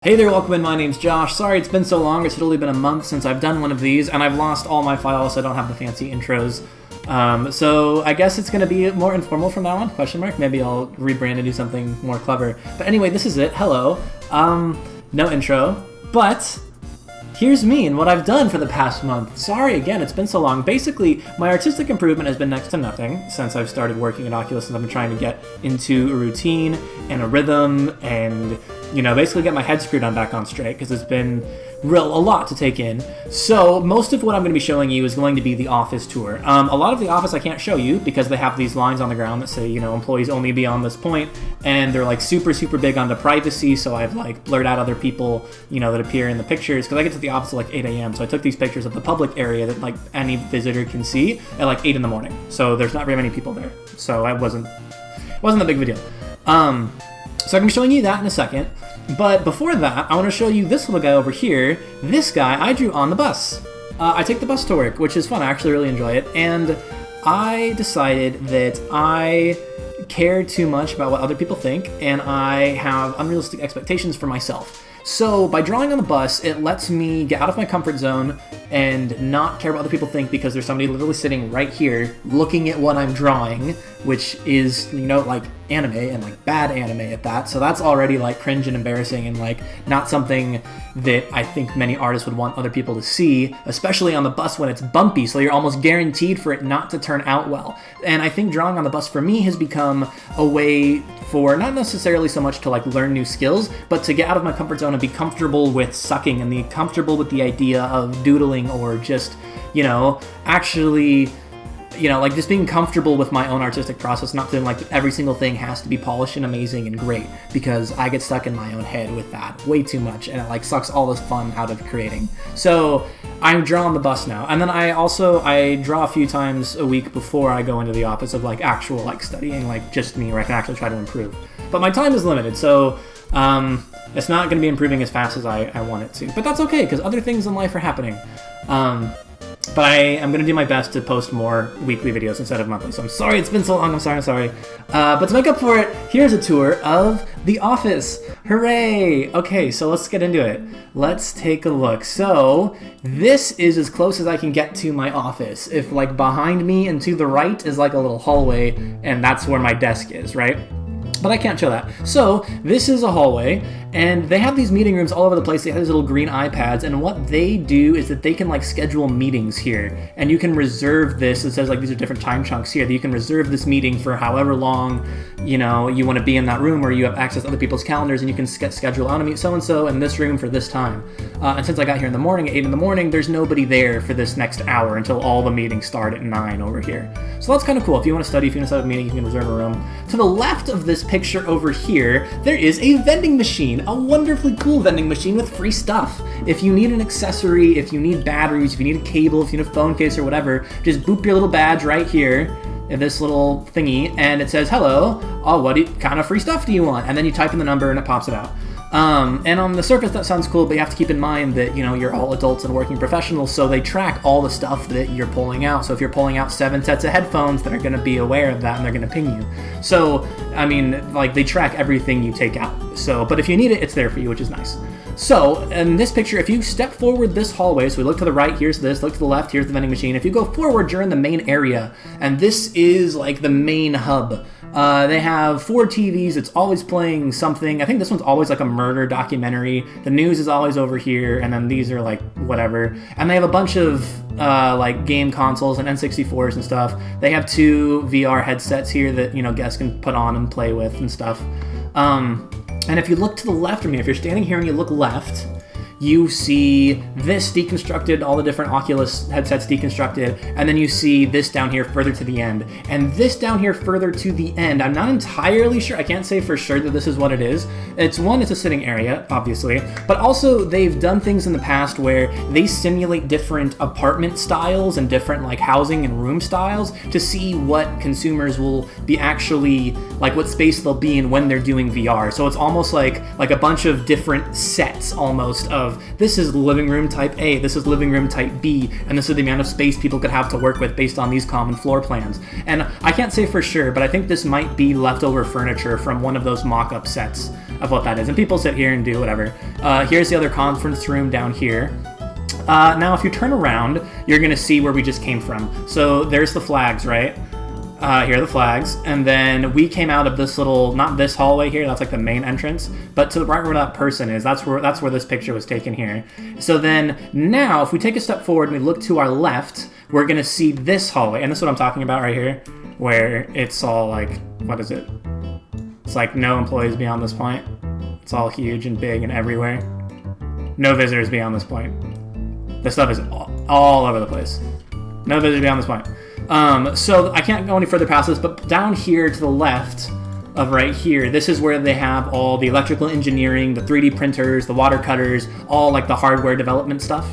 Hey there, welcome in, my name's Josh. Sorry it's been so long, it's literally been a month since I've done one of these, and I've lost all my files, so I don't have the fancy intros. So I guess it's going to be more informal from now on, question mark. Maybe I'll rebrand and do something more clever. But anyway, this is it, hello. No intro, but here's me and what I've done for the past month. Sorry again, it's been so long. Basically, my artistic improvement has been next to nothing since I've started working at Oculus, and I've been trying to get into a routine and a rhythm and, you know, basically get my head screwed on back on straight, because it's been a lot to take in. So most of what I'm going to be showing you is going to be the office tour. A lot of the office I can't show you because they have these lines on the ground that say, you know, employees only beyond this point, and they're like super big onto privacy, so I've like blurred out other people, you know, that appear in the pictures, because I get to the office at like 8 a.m. So I took these pictures of the public area that like any visitor can see at like 8 in the morning. So there's not very many people there. So it wasn't that big of a deal. So I'm going to be showing you that in a second. But before that, I want to show you this little guy over here. This guy I drew on the bus. I take the bus to work, which is fun. I actually really enjoy it. And I decided that I care too much about what other people think, and I have unrealistic expectations for myself. So by drawing on the bus, it lets me get out of my comfort zone and not care what other people think, because there's somebody literally sitting right here looking at what I'm drawing, which is, you know, like anime, and like bad anime at that. So that's already like cringe and embarrassing, and like not something that I think many artists would want other people to see, especially on the bus when it's bumpy, so you're almost guaranteed for it not to turn out well. And I think drawing on the bus for me has become a way for not necessarily so much to like learn new skills, but to get out of my comfort zone and be comfortable with sucking, and be comfortable with the idea of doodling, or just, you know, actually, you know, like just being comfortable with my own artistic process, not feeling like every single thing has to be polished and amazing and great, because I get stuck in my own head with that way too much, and it like sucks all this fun out of creating. So I'm drawing the bus now, and then I draw a few times a week before I go into the office of like actual like studying, like just me, where I can actually try to improve. But my time is limited, so it's not going to be improving as fast as I want it to. But that's okay, because other things in life are happening. But I am going to do my best to post more weekly videos instead of monthly. So I'm sorry it's been so long, I'm sorry. But to make up for it, here's a tour of the office. Hooray! Okay, so let's get into it. Let's take a look. So this is as close as I can get to my office. If like behind me and to the right is like a little hallway, and that's where my desk is, right? But I can't show that. So this is a hallway, and they have these meeting rooms all over the place. They have these little green iPads, and what they do is that they can like schedule meetings here, and you can reserve this. It says like these are different time chunks here that you can reserve this meeting for however long, you know, you want to be in that room, or you have access to other people's calendars, and you can schedule, I want to meet so-and-so in this room for this time. And since I got here in the morning at 8 in the morning, there's nobody there for this next hour until all the meetings start at 9 over here. So that's kind of cool. If you want to study, if you want to set up a meeting, you can reserve a room. To the left of this picture over here, there is a vending machine, a wonderfully cool vending machine with free stuff. If you need an accessory, if you need batteries, if you need a cable, if you need a phone case or whatever, just boop your little badge right here in this little thingy, and it says, hello, what kind of free stuff do you want? And then you type in the number and it pops it out. And on the surface that sounds cool, but you have to keep in mind that, you know, you're all adults and working professionals, so they track all the stuff that you're pulling out. So if you're pulling out 7 sets of headphones, they're going to be aware of that, and they're going to ping you. So, I mean, like, they track everything you take out. So, but if you need it, it's there for you, which is nice. So, in this picture, if you step forward this hallway, so we look to the right, here's this, look to the left, here's the vending machine. If you go forward, you're in the main area, and this is like the main hub. They have 4 TVs, it's always playing something. I think this one's always like a murder documentary. The news is always over here, and then these are like whatever. And they have a bunch of like game consoles and N64s and stuff. They have 2 VR headsets here that, you know, guests can put on and play with and stuff. And if you look to the left of me, if you're standing here and you look left, you see this deconstructed, all the different Oculus headsets deconstructed, and then you see this down here further to the end. And this down here further to the end, I'm not entirely sure, I can't say for sure that this is what it is. It's a sitting area, obviously, but also they've done things in the past where they simulate different apartment styles and different like housing and room styles to see what consumers will be actually, like what space they'll be in when they're doing VR. So it's almost like a bunch of different sets almost of of this is living room type A, this is living room type B, and this is the amount of space people could have to work with based on these common floor plans. And I can't say for sure, but I think this might be leftover furniture from one of those mock-up sets of what that is. And people sit here and do whatever. Here's the other conference room down here. Now, if you turn around, you're going to see where we just came from. So there's the flags, right? Here are the flags. And then we came out of this little, not this hallway here, that's like the main entrance, but to the right where that person is, that's where this picture was taken here. So then now, if we take a step forward and we look to our left, we're going to see this hallway. And this is what I'm talking about right here, where it's all like, what is it? It's like no employees beyond this point. It's all huge and big and everywhere. No visitors beyond this point. This stuff is all over the place. No visitors beyond this point. So I can't go any further past this, but down here to the left of right here, this is where they have all the electrical engineering, the 3D printers, the water cutters, all like the hardware development stuff.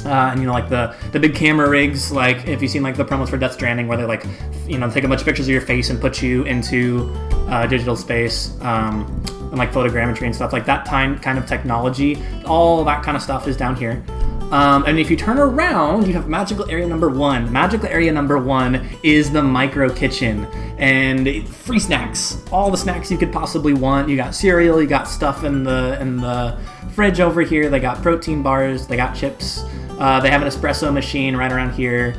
And you know, like the big camera rigs, like if you've seen like the promos for Death Stranding, where they like, you know, take a bunch of pictures of your face and put you into digital space, and like photogrammetry and stuff like that kind of technology. All that kind of stuff is down here. And if you turn around, you have magical area number 1. Magical area number 1 is the micro kitchen, and free snacks, all the snacks you could possibly want. You got cereal, you got stuff in the fridge over here. They got protein bars, they got chips. They have an espresso machine right around here.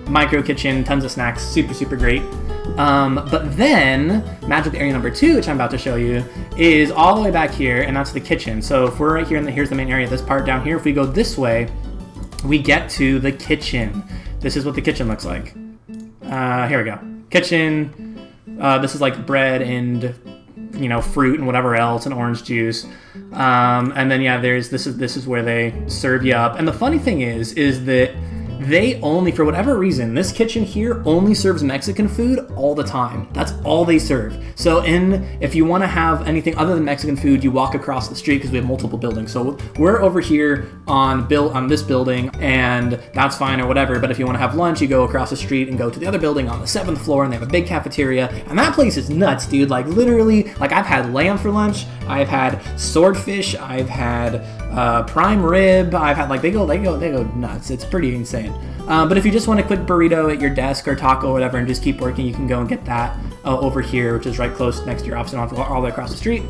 Micro kitchen, tons of snacks, super great. But then magical area number 2, which I'm about to show you, is all the way back here, and that's the kitchen. So if we're right here, and here's the main area, this part down here, if we go this way, we get to the kitchen. This is what the kitchen looks like. Here we go. Kitchen. This is like bread and, you know, fruit and whatever else, and orange juice. And then yeah, this is where they serve you up. And the funny thing is that they only, for whatever reason, this kitchen here only serves Mexican food all the time. That's all they serve. So if you want to have anything other than Mexican food, you walk across the street, because we have multiple buildings. So we're over here on this building, and that's fine or whatever. But if you want to have lunch, you go across the street and go to the other building on the 7th floor, and they have a big cafeteria. And that place is nuts, dude. Like literally, like I've had lamb for lunch. I've had swordfish. I've had prime rib. I've had like they go nuts. It's pretty insane. But if you just want a quick burrito at your desk or taco or whatever and just keep working, you can go and get that over here, which is right close next to your office and all the way across the street.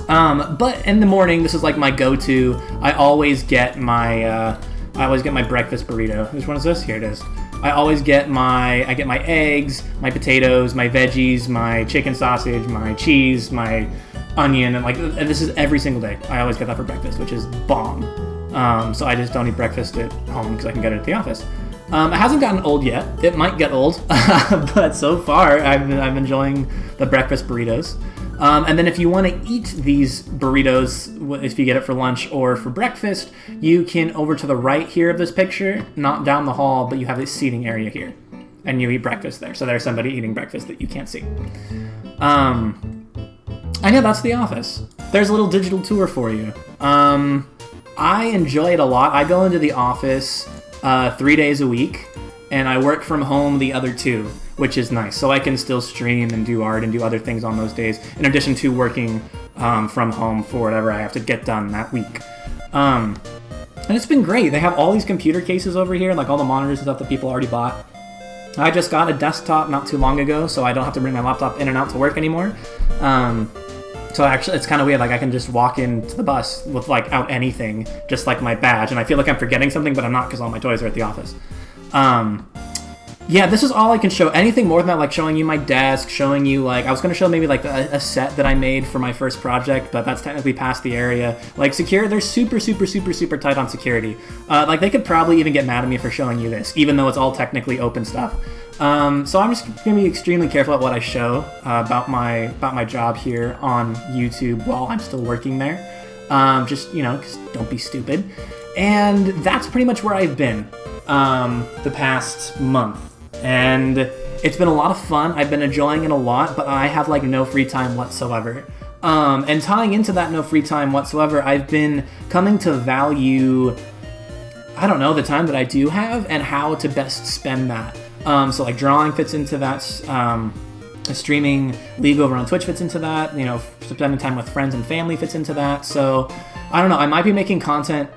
But in the morning, this is like my go-to. I always get my breakfast burrito. Which one is this? Here it is. I get my eggs, my potatoes, my veggies, my chicken sausage, my cheese, my onion, and this is every single day. I always get that for breakfast, which is bomb. So I just don't eat breakfast at home because I can get it at the office. It hasn't gotten old yet. It might get old, but so far I'm enjoying the breakfast burritos. And then if you want to eat these burritos, if you get it for lunch or for breakfast, you can over to the right here of this picture, not down the hall, but you have this seating area here, and you eat breakfast there. So there's somebody eating breakfast that you can't see. And yeah, that's the office. There's a little digital tour for you. I enjoy it a lot. I go into the office 3 days a week, and I work from home the other 2, which is nice. So I can still stream and do art and do other things on those days, in addition to working from home for whatever I have to get done that week. And it's been great. They have all these computer cases over here, like all the monitors and stuff that people already bought. I just got a desktop not too long ago, so I don't have to bring my laptop in and out to work anymore. So actually, it's kind of weird. Like I can just walk into the bus without anything, just like my badge, and I feel like I'm forgetting something, but I'm not because all my toys are at the office. Yeah, this is all I can show. Anything more than that, like showing you my desk, showing you I was going to show maybe like a set that I made for my first project, but that's technically past the area. Like they're super tight on security. Like they could probably even get mad at me for showing you this, even though it's all technically open stuff. So I'm just going to be extremely careful about what I show about my job here on YouTube while I'm still working there. Just, because don't be stupid. And that's pretty much where I've been the past month. And it's been a lot of fun. I've been enjoying it a lot, but I have no free time whatsoever. And tying into that no free time whatsoever, I've been coming to value, the time that I do have and how to best spend that. So drawing fits into that streaming League over on Twitch fits into that. You know, spending time with friends and family fits into that. So I don't know. I might be making content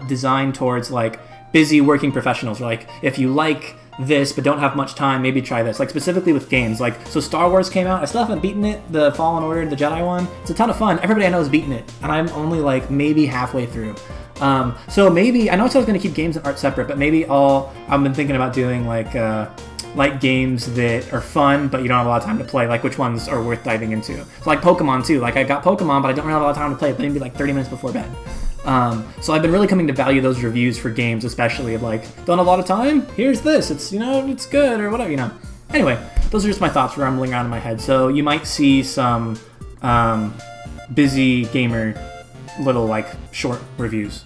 designed towards like busy working professionals. Like if you like this but don't have much time, maybe try this. Like specifically with games. Like so Star Wars came out. I still haven't beaten it. The Fallen Order, the Jedi one. It's a ton of fun. Everybody I know has beaten it, and I'm only like maybe halfway through. So maybe I know I was going to keep games and art separate, but maybe I've been thinking about doing like games that are fun, but you don't have a lot of time to play, like which ones are worth diving into. So like Pokemon too. Like I got Pokemon, but I don't really have a lot of time to play it, maybe like 30 minutes before bed. So I've been really coming to value those reviews for games, especially of like, don't have a lot of time? Here's this. It's, you know, it's good or whatever, you know. Anyway, those are just my thoughts rambling around in my head. So you might see some busy gamer little like short reviews,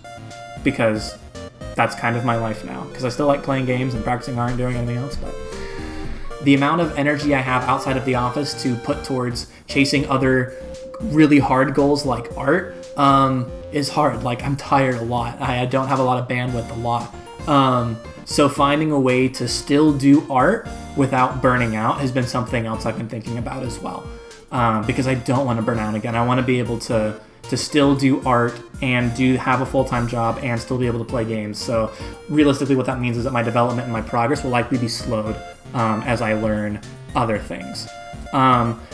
because that's kind of my life now. Because I still like playing games and practicing art and doing anything else, but the amount of energy I have outside of the office to put towards chasing other really hard goals like art is hard. Like I'm tired a lot. I don't have a lot of bandwidth a lot. So finding a way to still do art without burning out has been something else I've been thinking about as well. Because I don't want to burn out again. I want to be able to still do art and have a full-time job and still be able to play games. So realistically what that means is that my development and my progress will likely be slowed as I learn other things.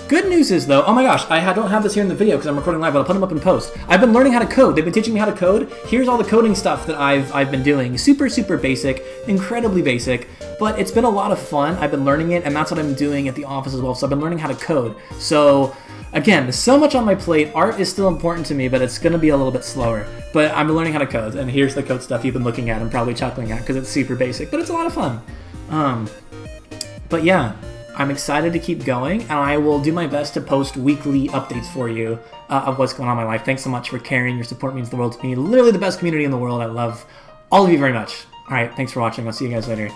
Good news is though, oh my gosh, I don't have this here in the video because I'm recording live, but I'll put them up in post. I've been learning how to code. They've been teaching me how to code. Here's all the coding stuff that I've been doing. Super, super basic, incredibly basic, but it's been a lot of fun. I've been learning it, and that's what I'm doing at the office as well. So I've been learning how to code. So again, there's so much on my plate. Art is still important to me, but it's going to be a little bit slower. But I'm learning how to code, and here's the code stuff you've been looking at and probably chuckling at because it's super basic, but it's a lot of fun. But yeah, I'm excited to keep going, and I will do my best to post weekly updates for you of what's going on in my life. Thanks so much for caring. Your support means the world to me. Literally the best community in the world. I love all of you very much. All right, thanks for watching. I'll see you guys later.